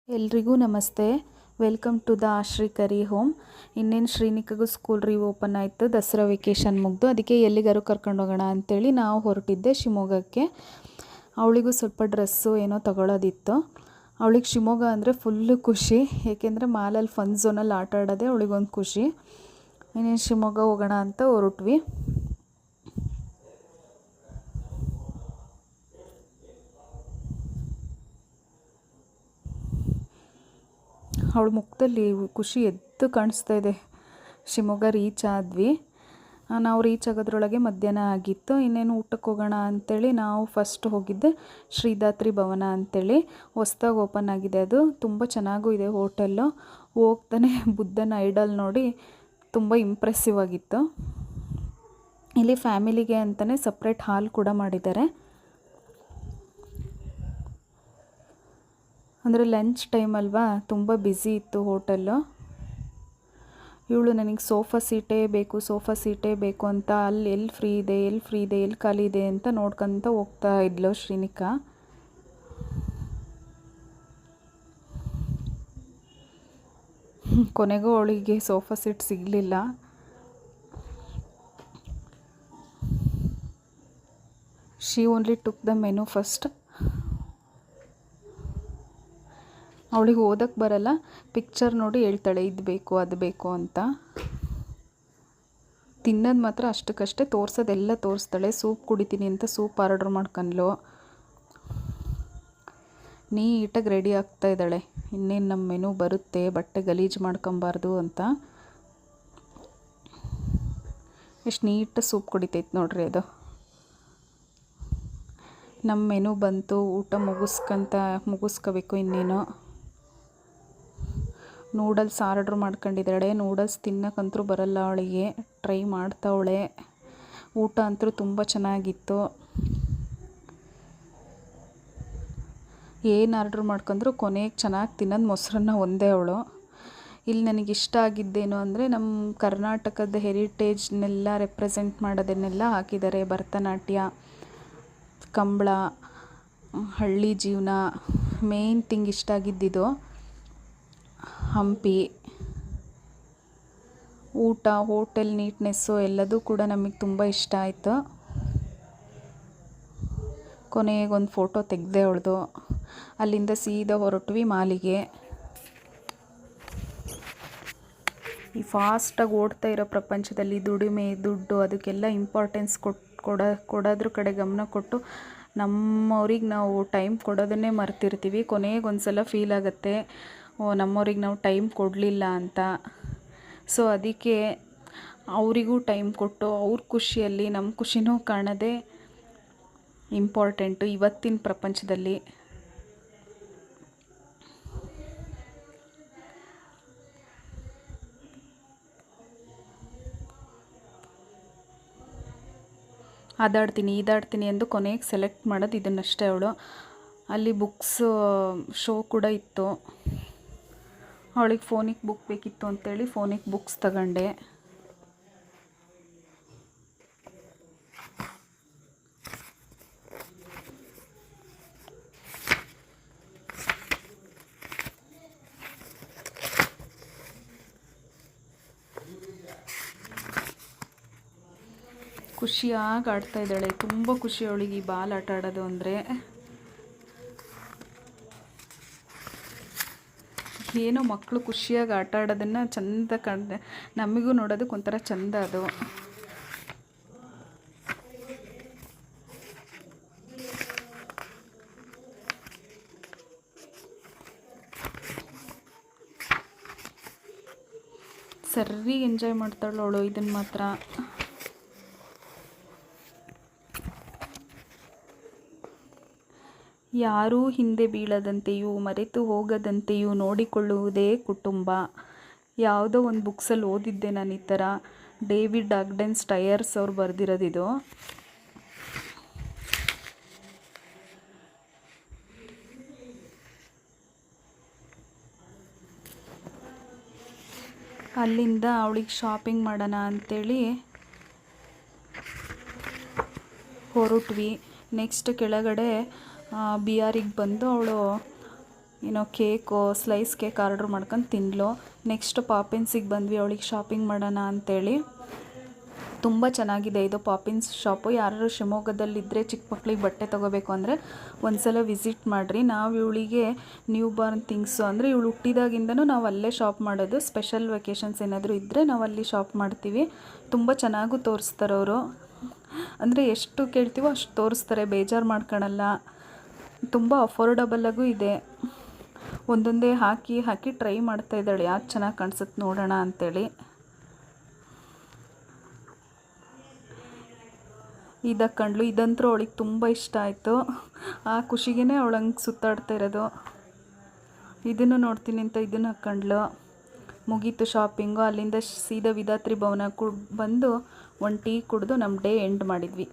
ಎಲ್ರಿಗೂ ನಮಸ್ತೆ. Welcome to the Ashri Kari home. ಇನ್ನೇನು ಶ್ರೀನಿಕಾಗೂ ಸ್ಕೂಲ್ ಓಪನ್ ಆಯಿತು, ದಸರಾ ವೆಕೇಷನ್ ಮುಗಿದು. ಅದಕ್ಕೆ ಎಲ್ಲಿಗಾರು ಕರ್ಕೊಂಡು ಹೋಗೋಣ ಅಂಥೇಳಿ ನಾವು ಹೊರಟಿದ್ದೆ ಶಿವಮೊಗ್ಗಕ್ಕೆ. ಅವಳಿಗೂ ಸ್ವಲ್ಪ ಡ್ರೆಸ್ಸು ಏನೋ ತಗೊಳ್ಳೋದಿತ್ತು. ಅವಳಿಗೆ ಶಿವಮೊಗ್ಗ ಅಂದರೆ ಫುಲ್ಲು ಖುಷಿ, ಏಕೆಂದರೆ ಮಾಲಲ್ಲಿ ಫನ್ ಝೋನಲ್ಲಿ ಆಟ ಆಡೋದೇ ಅವಳಿಗೊಂದು ಖುಷಿ. ಇನ್ನೇನು ಶಿವಮೊಗ್ಗ ಹೋಗೋಣ ಅಂತ ಹೊರಟ್ವಿ. ಅವಳ ಮುಖದಲ್ಲಿ ಖುಷಿ ಎದ್ದು ಕಾಣಿಸ್ತಾ ಇದೆ. ಶಿವಮೊಗ್ಗ ರೀಚ್ ಆದ್ವಿ. ನಾವು ರೀಚ್ ಆಗೋದ್ರೊಳಗೆ ಮಧ್ಯಾಹ್ನ ಆಗಿತ್ತು. ಇನ್ನೇನು ಊಟಕ್ಕೆ ಹೋಗೋಣ ಅಂಥೇಳಿ ನಾವು ಫಸ್ಟ್ ಹೋಗಿದ್ದೆ ಶ್ರೀಧಾತ್ರಿ ಭವನ ಅಂಥೇಳಿ. ಹೊಸ್ದಾಗಿ ಓಪನ್ ಆಗಿದೆ ಅದು. ತುಂಬ ಚೆನ್ನಾಗೂ ಇದೆ ಹೋಟೆಲ್ಲು. ಹೋಗ್ತಾನೆ ಬುದ್ಧನ ಐಡಲ್ ನೋಡಿ ತುಂಬ ಇಂಪ್ರೆಸಿವ್ ಆಗಿತ್ತು. ಇಲ್ಲಿ ಫ್ಯಾಮಿಲಿಗೆ ಅಂತಲೇ ಸಪ್ರೇಟ್ ಹಾಲ್ ಕೂಡ ಮಾಡಿದ್ದಾರೆ. ಅಂದರೆ ಲಂಚ್ ಟೈಮ್ ಅಲ್ವಾ, ತುಂಬ ಬ್ಯುಸಿ ಇತ್ತು ಹೋಟೆಲ್ಲು. ಇವಳು ನನಗೆ ಸೋಫಾ ಸೀಟೇ ಬೇಕು ಅಂತ ಅಲ್ಲಿ ಎಲ್ಲಿ ಫ್ರೀ ಇದೆ ಎಲ್ಲಿ ಖಾಲಿ ಇದೆ ಅಂತ ನೋಡ್ಕೊತ ಹೋಗ್ತಾ ಇದ್ಲು ಶ್ರೀನಿಕಾ. ಕೊನೆಗೂ ಅವಳಿಗೆ ಸೋಫಾ ಸೀಟ್ ಸಿಗಲಿಲ್ಲ. She only took the menu first. ಅವಳಿಗೆ ಓದಕ್ಕೆ ಬರಲ್ಲ, ಪಿಕ್ಚರ್ ನೋಡಿ ಹೇಳ್ತಾಳೆ ಇದು ಬೇಕು ಅದು ಬೇಕು ಅಂತ. ತಿನ್ನೋದು ಮಾತ್ರ ಅಷ್ಟಕ್ಕಷ್ಟೇ, ತೋರಿಸೋದೆಲ್ಲ ತೋರಿಸ್ತಾಳೆ. ಸೂಪ್ ಕುಡಿತೀನಿ ಅಂತ ಸೂಪ್ ಆರ್ಡ್ರ್ ಮಾಡ್ಕೊಂಡ್ಲು. ನೀಟಾಗಿ ರೆಡಿ ಆಗ್ತಾ ಇದ್ದಾಳೆ. ಇನ್ನೇನು ನಮ್ಮ ಮೆನು ಬರುತ್ತೆ, ಬಟ್ಟೆ ಗಲೀಜು ಮಾಡ್ಕೊಬಾರ್ದು ಅಂತ. ಎಷ್ಟು ನೀಟಾಗಿ ಸೂಪ್ ಕುಡಿತೈತೆ ನೋಡ್ರಿ ಅದು. ನಮ್ಮ ಮೆನು ಬಂತು, ಊಟ ಮುಗಿಸ್ಕೋಬೇಕು ಇನ್ನೇನು. ನೂಡಲ್ಸ್ ಆರ್ಡ್ರ್ ಮಾಡ್ಕೊಂಡಿದ್ದಾಳೆ. ನೂಡಲ್ಸ್ ತಿನ್ನೋಕ್ಕಂತೂ ಬರಲ್ಲ ಅವಳಿಗೆ, ಟ್ರೈ ಮಾಡ್ತಾವಳೆ. ಊಟ ಅಂತೂ ತುಂಬ ಚೆನ್ನಾಗಿತ್ತು. ಏನು ಆರ್ಡ್ರ್ ಮಾಡ್ಕೊಂಡ್ರು ಕೊನೆಗೆ ಚೆನ್ನಾಗಿ ತಿನ್ನೋದು ಮೊಸರನ್ನ ಒಂದೇ ಅವಳು. ಇಲ್ಲಿ ನನಗೆ ಇಷ್ಟ ಆಗಿದ್ದೇನು ಅಂದರೆ ನಮ್ಮ ಕರ್ನಾಟಕದ ಹೆರಿಟೇಜ್ನೆಲ್ಲ ರೆಪ್ರೆಸೆಂಟ್ ಮಾಡೋದನ್ನೆಲ್ಲ ಹಾಕಿದ್ದಾರೆ. ಭರತನಾಟ್ಯ, ಕಂಬಳ, ಹಳ್ಳಿ ಜೀವನ, ಮೇನ್ ಥಿಂಗ್ ಇಷ್ಟ ಆಗಿದ್ದಿದ್ದು. ಹಂಪಿ, ಊಟ, ಹೋಟೆಲ್ ನೀಟ್ನೆಸ್ಸು ಎಲ್ಲದೂ ಕೂಡ ನಮಗೆ ತುಂಬ ಇಷ್ಟ ಆಯಿತು. ಕೊನೆಗೊಂದು ಫೋಟೋ ತೆಗೆದೆ ಅವಳದು. ಅಲ್ಲಿಂದ ಸೀದಾ ಹೊರಟ್ವಿ ಮಾಲಿಗೆ. ಈ ಫಾಸ್ಟಾಗಿ ಓಡ್ತಾ ಇರೋ ಪ್ರಪಂಚದಲ್ಲಿ ದುಡಿಮೆ, ದುಡ್ಡು ಅದಕ್ಕೆಲ್ಲ ಇಂಪಾರ್ಟೆನ್ಸ್ ಕೊಡೋದ್ರ ಕಡೆ ಗಮನ ಕೊಟ್ಟು ನಮ್ಮವ್ರಿಗೆ ನಾವು ಟೈಮ್ ಕೊಡೋದನ್ನೇ ಮರ್ತಿರ್ತೀವಿ. ಕೊನೆಗೊಂದು ಸಲ ಫೀಲ್ ಆಗುತ್ತೆ, ನಮ್ಮವ್ರಿಗೆ ನಾವು ಟೈಮ್ ಕೊಡಲಿಲ್ಲ ಅಂತ. ಸೊ ಅದಕ್ಕೆ ಅವರಿಗೂ ಟೈಮ್ ಕೊಟ್ಟು ಅವ್ರ ಖುಷಿಯಲ್ಲಿ ನಮ್ಮ ಖುಷಿನೂ ಕಾಣೋದೇ ಇಂಪಾರ್ಟೆಂಟು ಇವತ್ತಿನ ಪ್ರಪಂಚದಲ್ಲಿ. ಇದಾಡ್ತೀನಿ ಎಂದು ಕೊನೆಗೆ ಸೆಲೆಕ್ಟ್ ಮಾಡೋದು ಇದನ್ನಷ್ಟೇ ಅವಳು. ಅಲ್ಲಿ ಬುಕ್ಸ್ ಶೋ ಕೂಡ ಇತ್ತು. ಅವಳಿಗೆ ಫೋನಿಗೆ ಬುಕ್ ಬೇಕಿತ್ತು ಅಂತೇಳಿ ಫೋನಿಗೆ ಬುಕ್ಸ್ ತಗೊಂಡೆ. ಖುಷಿಯಾಗಿ ಆಡ್ತಾ ಇದ್ದಾಳೆ. ತುಂಬ ಖುಷಿ ಅವಳಿಗೆ ಈ ಬಾಲ್ ಆಟ ಆಡೋದು ಅಂದರೆ. ಏನೋ ಮಕ್ಕಳು ಖುಷಿಯಾಗಿ ಆಟ ಆಡೋದನ್ನು ಚೆಂದ ನಮಗೂ ನೋಡೋದಕ್ಕೆ ಒಂಥರ ಚೆಂದ ಅದು. ಸರಿ ಎಂಜಾಯ್ ಮಾಡ್ತಾಳು ಅವಳು ಇದನ್ನು ಮಾತ್ರ. ಯಾರೂ ಹಿಂದೆ ಬೀಳದಂತೆಯೂ ಮರೆತು ಹೋಗದಂತೆಯೂ ನೋಡಿಕೊಳ್ಳುವುದೇ ಕುಟುಂಬ. ಯಾವುದೋ ಒಂದು ಬುಕ್ಸಲ್ಲಿ ಓದಿದ್ದೆ ನಾನು ಈ ಥರ. ಡೇವಿಡ್ ಅಗ್ಡೆನ್ ಸ್ಟೈಯರ್ಸ್ ಅವ್ರು ಬರೆದಿರೋದಿದು. ಅಲ್ಲಿಂದ ಅವಳಿಗೆ ಶಾಪಿಂಗ್ ಮಾಡೋಣ ಅಂಥೇಳಿ ಹೊರಟ್ವಿ. ನೆಕ್ಸ್ಟ್ ಕೆಳಗಡೆ BRಗೆ ಬಂದು ಅವಳು ಏನೋ ಕೇಕು ಸ್ಲೈಸ್ ಕೇಕ್ ಆರ್ಡ್ರ್ ಮಾಡ್ಕೊಂಡು ತಿನ್ಲು. ನೆಕ್ಸ್ಟ್ ಪಾಪಿನ್ಸಿಗೆ ಬಂದ್ವಿ ಅವಳಿಗೆ ಶಾಪಿಂಗ್ ಮಾಡೋಣ ಅಂಥೇಳಿ. ತುಂಬ ಚೆನ್ನಾಗಿದೆ ಇದು ಪಾಪಿನ್ಸ್ ಶಾಪು. ಯಾರು ಶಿವಮೊಗ್ಗದಲ್ಲಿದ್ದರೆ ಚಿಕ್ಕ ಮಕ್ಳಿಗೆ ಬಟ್ಟೆ ತೊಗೋಬೇಕು ಅಂದರೆ ಒಂದ್ಸಲ ವಿಸಿಟ್ ಮಾಡಿರಿ. ನಾವು ಇವಳಿಗೆ ನ್ಯೂ ಬಾರ್ನ್ ಥಿಂಗ್ಸು ಅಂದರೆ ಇವಳು ಹುಟ್ಟಿದಾಗಿಂದನೂ ನಾವು ಅಲ್ಲೇ ಶಾಪ್ ಮಾಡೋದು. ಸ್ಪೆಷಲ್ ವೆಕೇಷನ್ಸ್ ಏನಾದರೂ ಇದ್ದರೆ ನಾವು ಅಲ್ಲಿ ಶಾಪ್ ಮಾಡ್ತೀವಿ. ತುಂಬ ಚೆನ್ನಾಗೂ ತೋರಿಸ್ತಾರೆ ಅವರು. ಅಂದರೆ ಎಷ್ಟು ಕೇಳ್ತೀವೋ ಅಷ್ಟು ತೋರಿಸ್ತಾರೆ, ಬೇಜಾರು ಮಾಡ್ಕೊಳಲ್ಲ. ತುಂಬ ಅಫೋರ್ಡಬಲ್ಲಾಗೂ ಇದೆ. ಒಂದೊಂದೇ ಹಾಕಿ ಹಾಕಿ ಟ್ರೈ ಮಾಡ್ತಾ ಇದ್ದಾಳೆ, ಯಾಕೆ ಚೆನ್ನಾಗಿ ಕಾಣಿಸುತ್ತೆ ನೋಡೋಣ ಅಂಥೇಳಿ. ಇದಕ್ಕಂಡ್ಲು, ಇದಂತೂ ಅವಳಿಗೆ ತುಂಬ ಇಷ್ಟ ಆಯಿತು. ಆ ಖುಷಿಗೇ ಅವಳಂಗೆ ಸುತ್ತಾಡ್ತಾ ಇರೋದು. ಇದನ್ನು ನೋಡ್ತೀನಿ ಅಂತ ಇದನ್ನು ಹಾಕ್ಕೊಂಡ್ಲು. ಮುಗೀತು ಶಾಪಿಂಗು. ಅಲ್ಲಿಂದ ಸೀದಾ ವಿಧಾತ್ರಿ ಭವನ ಬಂದು ಒಂದು ಟೀ ಕುಡಿದು ನಮ್ಮ ಡೇ ಎಂಡ್ ಮಾಡಿದ್ವಿ.